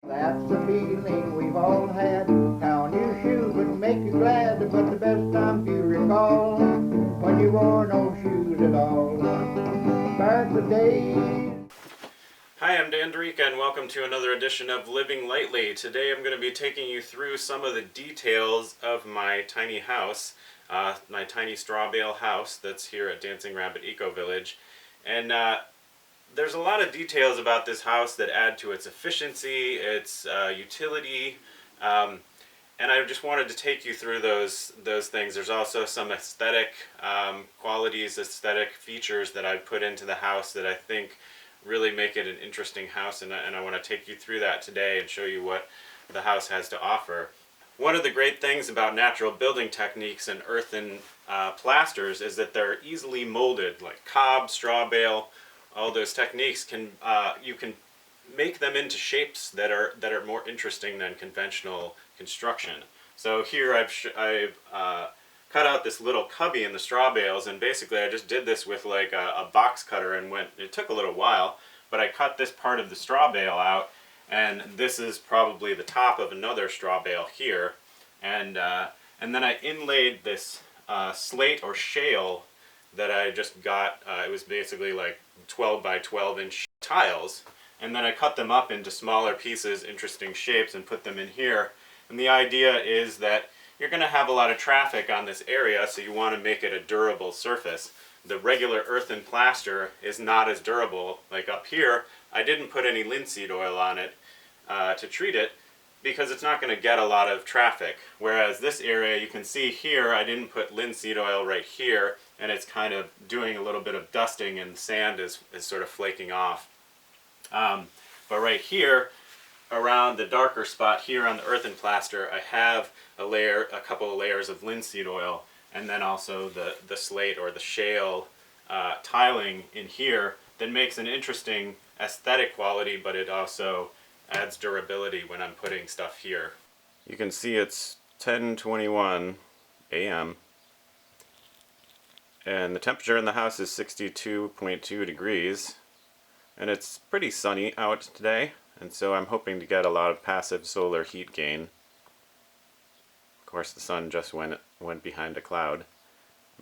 That's the feeling we've all had. How new shoes would make you glad, but the best time you recall when you wore no shoes at all. Back the days. Hi, I'm Dan Derica, and welcome to another edition of Living Lightly. Today I'm going to be taking you through some of the details of my tiny house, my tiny straw bale house that's here at Dancing Rabbit Eco Village. And there's a lot of details about this house that add to its efficiency, its utility, and I just wanted to take you through those things. There's also some aesthetic qualities, aesthetic features that I put into the house that I think really make it an interesting house, and I want to take you through that today and show you what the house has to offer. One of the great things about natural building techniques and earthen plasters is that they're easily molded, like cob, straw bale. All those techniques you can make them into shapes that are more interesting than conventional construction. So here I've cut out this little cubby in the straw bales, and basically I just did this with like a box cutter, and it took a little while, but I cut this part of the straw bale out, and this is probably the top of another straw bale here, and then I inlaid this slate or shale that I just got. It was basically like 12 by 12 inch tiles, and then I cut them up into smaller pieces, interesting shapes, and put them in here. And the idea is that you're going to have a lot of traffic on this area, so you want to make it a durable surface. The regular earthen plaster is not as durable. Like up here, I didn't put any linseed oil on it to treat it because it's not going to get a lot of traffic. Whereas this area, you can see here, I didn't put linseed oil right here, and it's kind of doing a little bit of dusting, and the sand is sort of flaking off. But right here, around the darker spot here on the earthen plaster, I have a couple of layers of linseed oil, and then also the slate or the shale tiling in here that makes an interesting aesthetic quality, but it also adds durability when I'm putting stuff here. You can see it's 10:21 a.m. and the temperature in the house is 62.2 degrees, and it's pretty sunny out today, and so I'm hoping to get a lot of passive solar heat gain. Of course, the sun just went behind a cloud,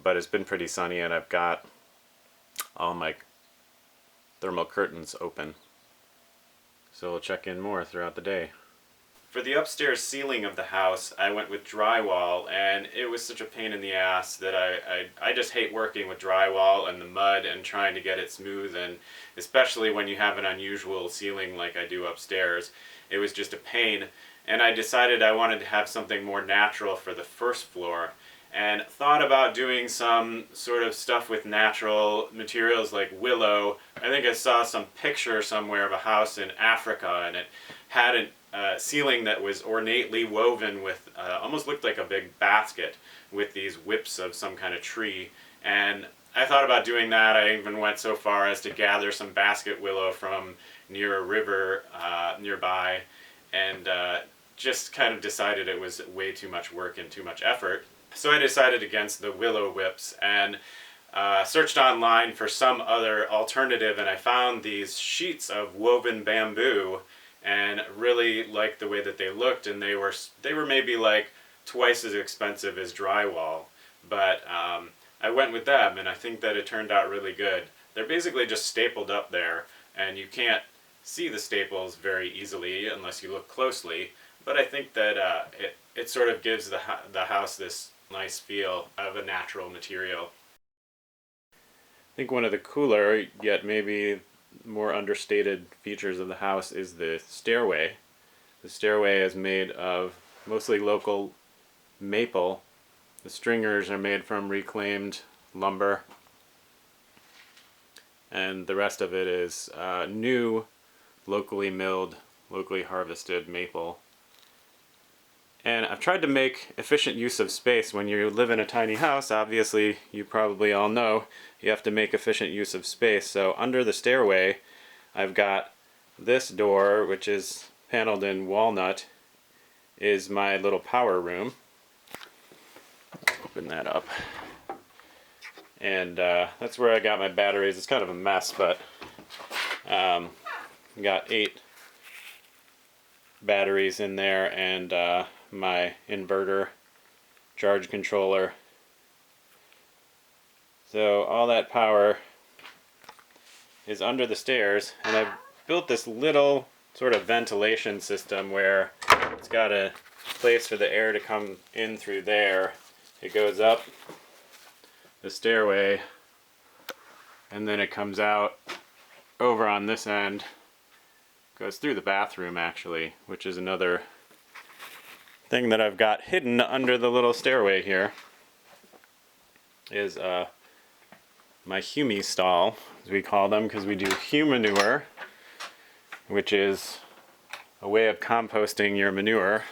but it's been pretty sunny, and I've got all my thermal curtains open, so we'll check in more throughout the day. For the upstairs ceiling of the house, I went with drywall, and it was such a pain in the ass that I just hate working with drywall and the mud and trying to get it smooth, and especially when you have an unusual ceiling like I do upstairs. It was just a pain, and I decided I wanted to have something more natural for the first floor, and thought about doing some sort of stuff with natural materials like willow. I think I saw some picture somewhere of a house in Africa, and it had a ceiling that was ornately woven with, almost looked like a big basket with these whips of some kind of tree. And I thought about doing that. I even went so far as to gather some basket willow from near a river nearby, and just kind of decided it was way too much work and too much effort. So I decided against the willow whips and searched online for some other alternative, and I found these sheets of woven bamboo and really liked the way that they looked, and they were maybe like twice as expensive as drywall, but I went with them, and I think that it turned out really good. They're basically just stapled up there, and you can't see the staples very easily unless you look closely, but I think that it sort of gives the house this nice feel of a natural material. I think one of the cooler, yet maybe more understated features of the house is the stairway. The stairway is made of mostly local maple. The stringers are made from reclaimed lumber, and the rest of it is new, locally milled, locally harvested maple. And I've tried to make efficient use of space. When you live in a tiny house, obviously, you probably all know, you have to make efficient use of space. So under the stairway, I've got this door, which is paneled in walnut, is my little power room. Open that up. And that's where I got my batteries. It's kind of a mess, but got 8 batteries in there and my inverter charge controller. So all that power is under the stairs, and I've built this little sort of ventilation system where it's got a place for the air to come in through there. It goes up the stairway and then it comes out over on this end, goes through the bathroom actually, which is another thing that I've got hidden under the little stairway here, is my humi stall, as we call them, because we do humanure, which is a way of composting your manure,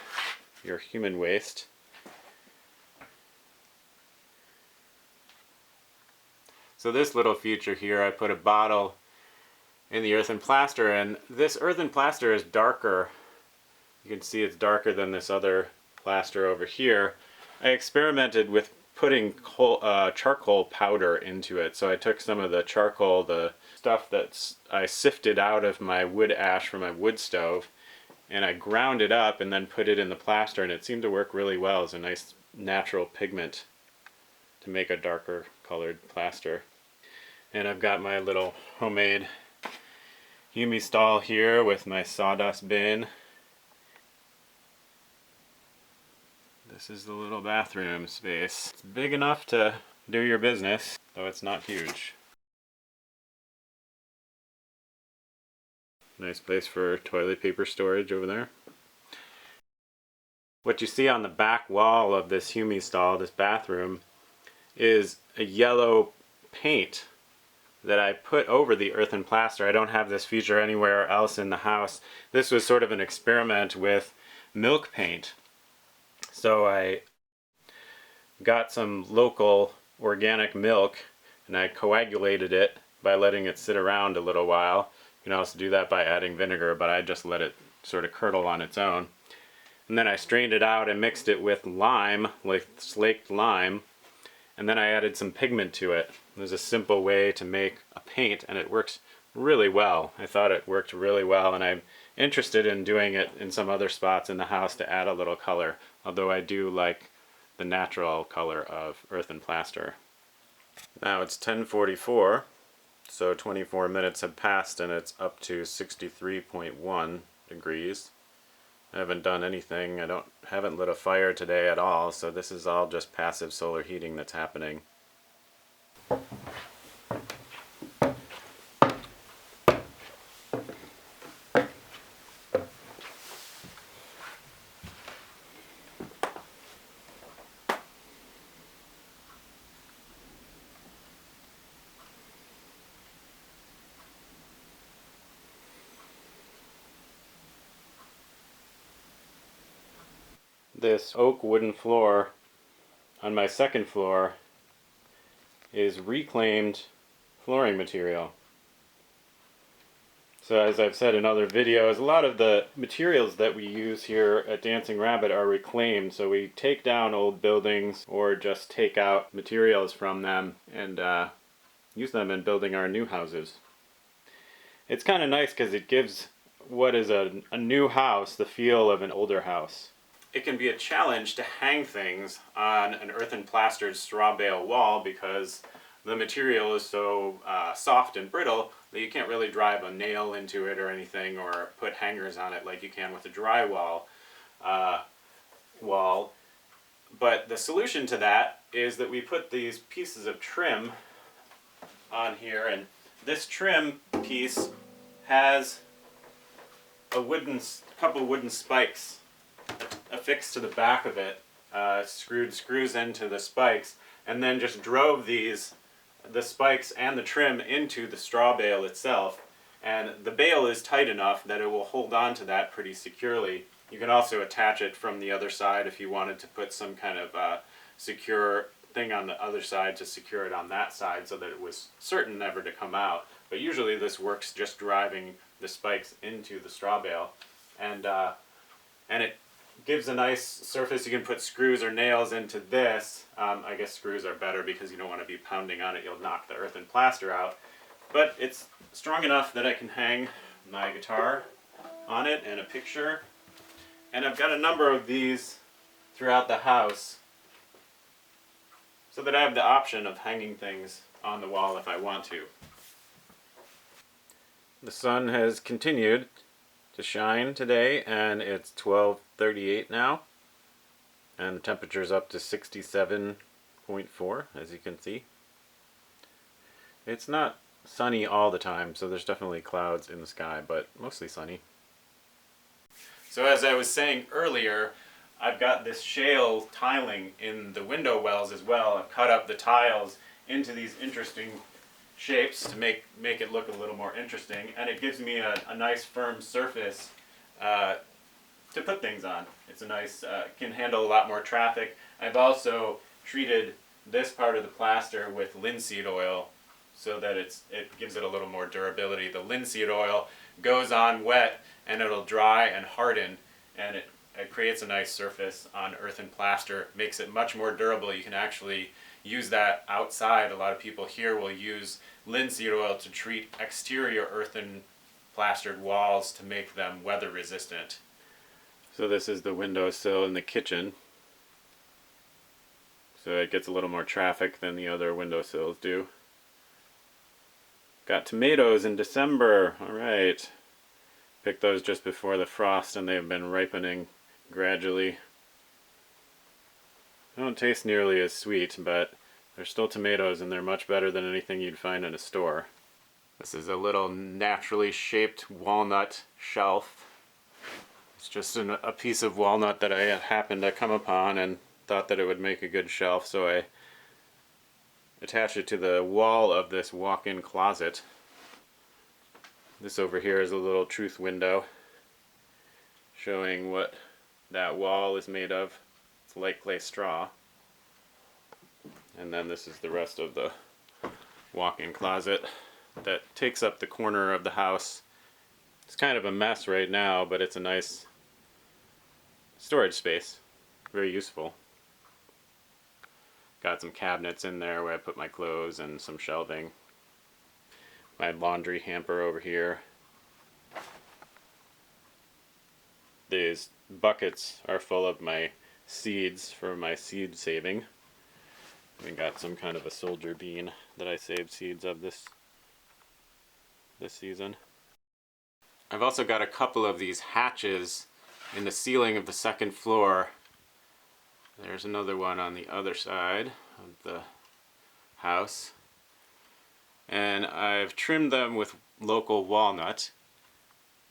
your human waste. So this little feature here, I put a bottle in the earthen plaster, and this earthen plaster is darker. You can see it's darker than this other plaster over here. I experimented with putting charcoal powder into it. So I took some of the charcoal, the stuff that I sifted out of my wood ash from my wood stove, and I ground it up and then put it in the plaster, and it seemed to work really well as a nice natural pigment to make a darker colored plaster. And I've got my little homemade humi stall here with my sawdust bin. This is the little bathroom space. It's big enough to do your business, though it's not huge. Nice place for toilet paper storage over there. What you see on the back wall of this humi stall, this bathroom, is a yellow paint that I put over the earthen plaster. I don't have this feature anywhere else in the house. This was sort of an experiment with milk paint. So I got some local organic milk and I coagulated it by letting it sit around a little while. You can also do that by adding vinegar, but I just let it sort of curdle on its own. And then I strained it out and mixed it with lime, like slaked lime, and then I added some pigment to it. There's a simple way to make a paint, and it works really well. I thought it worked really well, and I'm interested in doing it in some other spots in the house to add a little color, although I do like the natural color of earthen plaster. Now it's 10:44, so 24 minutes have passed and it's up to 63.1 degrees. I haven't done anything. I haven't lit a fire today at all, so this is all just passive solar heating that's happening. This oak wooden floor on my second floor is reclaimed flooring material. So as I've said in other videos, a lot of the materials that we use here at Dancing Rabbit are reclaimed. So we take down old buildings or just take out materials from them and use them in building our new houses. It's kind of nice because it gives what is a new house the feel of an older house. It can be a challenge to hang things on an earthen plastered straw bale wall because the material is so soft and brittle that you can't really drive a nail into it or anything, or put hangers on it like you can with a drywall wall. But the solution to that is that we put these pieces of trim on here, and this trim piece has a couple wooden spikes affixed to the back of it, screws into the spikes, and then just drove the spikes and the trim into the straw bale itself. And the bale is tight enough that it will hold on to that pretty securely. You can also attach it from the other side if you wanted to put some kind of secure thing on the other side to secure it on that side so that it was certain never to come out. But usually this works just driving the spikes into the straw bale. And it gives a nice surface. You can put screws or nails into this. I guess screws are better because you don't want to be pounding on it. You'll knock the earthen plaster out. But it's strong enough that I can hang my guitar on it and a picture And I've got a number of these throughout the house so that I have the option of hanging things on the wall if I want to. The sun has continued to shine today, and it's 12:38 now, and the temperature is up to 67.4, as you can see. It's not sunny all the time, so there's definitely clouds in the sky, but mostly sunny. So as I was saying earlier, I've got this shale tiling in the window wells as well. I've cut up the tiles into these interesting shapes to make it look a little more interesting, and it gives me a nice firm surface to put things on. It's a nice, can handle a lot more traffic. I've also treated this part of the plaster with linseed oil so that it gives it a little more durability. The linseed oil goes on wet and it'll dry and harden, and it creates a nice surface on earthen plaster, makes it much more durable. You can actually use that outside. A lot of people here will use linseed oil to treat exterior earthen plastered walls to make them weather resistant. So this is the windowsill in the kitchen. So it gets a little more traffic than the other windowsills do. Got tomatoes in December. Alright. Picked those just before the frost, and they've been ripening gradually. They don't taste nearly as sweet, but they're still tomatoes, and they're much better than anything you'd find in a store. This is a little naturally shaped walnut shelf. It's just a piece of walnut that I happened to come upon and thought that it would make a good shelf, so I attached it to the wall of this walk-in closet. This over here is a little truth window showing what that wall is made of. It's light clay straw. And then this is the rest of the walk-in closet that takes up the corner of the house. It's kind of a mess right now, but it's a nice storage space. Very useful. Got some cabinets in there where I put my clothes and some shelving. My laundry hamper over here. These buckets are full of my seeds for my seed saving. We got some kind of a soldier bean that I saved seeds of this season. I've also got a couple of these hatches in the ceiling of the second floor. There's another one on the other side of the house. And I've trimmed them with local walnut,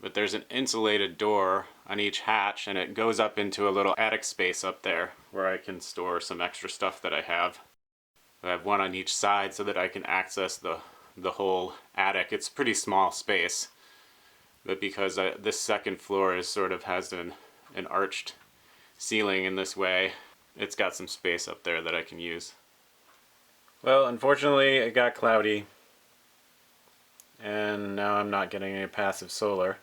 but there's an insulated door on each hatch, and it goes up into a little attic space up there where I can store some extra stuff that I have. I have one on each side so that I can access the whole attic. It's a pretty small space, but because this second floor is sort of has an arched ceiling in this way, it's got some space up there that I can use. Well, unfortunately it got cloudy, and now I'm not getting any passive solar.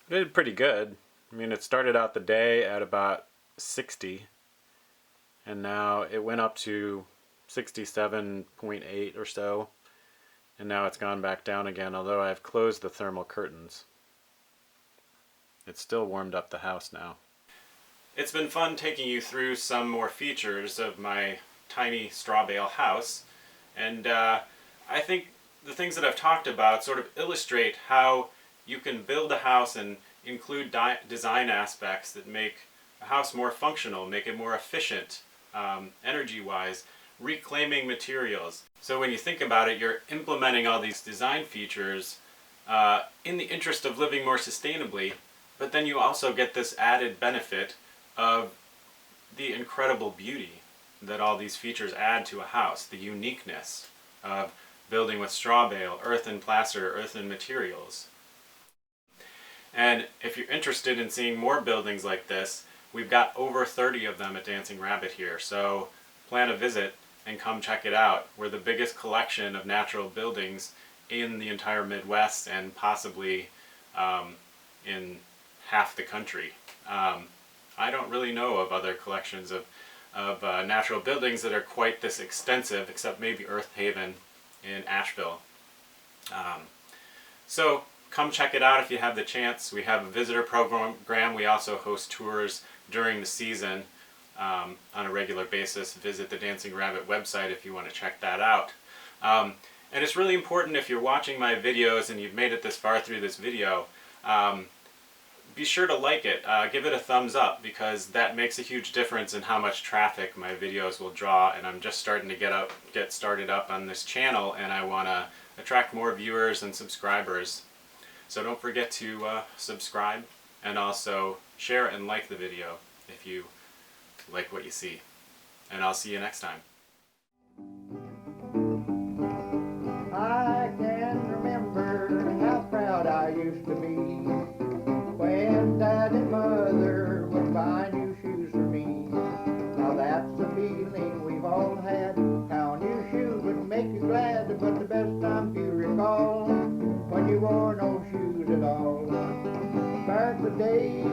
It did pretty good. I mean, it started out the day at about 60, and now it went up to 67.8 or so, and now it's gone back down again, although I've closed the thermal curtains. It's still warmed up the house now. It's been fun taking you through some more features of my tiny straw bale house, and I think the things that I've talked about sort of illustrate how you can build a house and include design aspects that make a house more functional, make it more efficient, energy-wise, reclaiming materials. So when you think about it, you're implementing all these design features in the interest of living more sustainably, but then you also get this added benefit of the incredible beauty that all these features add to a house, the uniqueness of building with straw bale, earthen plaster, earthen materials. And if you're interested in seeing more buildings like this, we've got over 30 of them at Dancing Rabbit here, so plan a visit and come check it out. We're the biggest collection of natural buildings in the entire Midwest, and possibly in half the country. I don't really know of other collections of natural buildings that are quite this extensive, except maybe Earth Haven in Asheville. So come check it out if you have the chance. We have a visitor program. We also host tours during the season on a regular basis. Visit the Dancing Rabbit website if you want to check that out. And it's really important, if you're watching my videos and you've made it this far through this video, be sure to like it. Give it a thumbs up, because that makes a huge difference in how much traffic my videos will draw. And I'm just starting to get started up on this channel, and I want to attract more viewers and subscribers. So don't forget to subscribe, and also share and like the video if you like what you see. And I'll see you next time. I can remember how proud I used to be when Dad and Mother would buy new shoes for me. Now that's the feeling we've all had, how new shoes would make you glad. But the best time you recall, when you wore no shoes at all. Back the days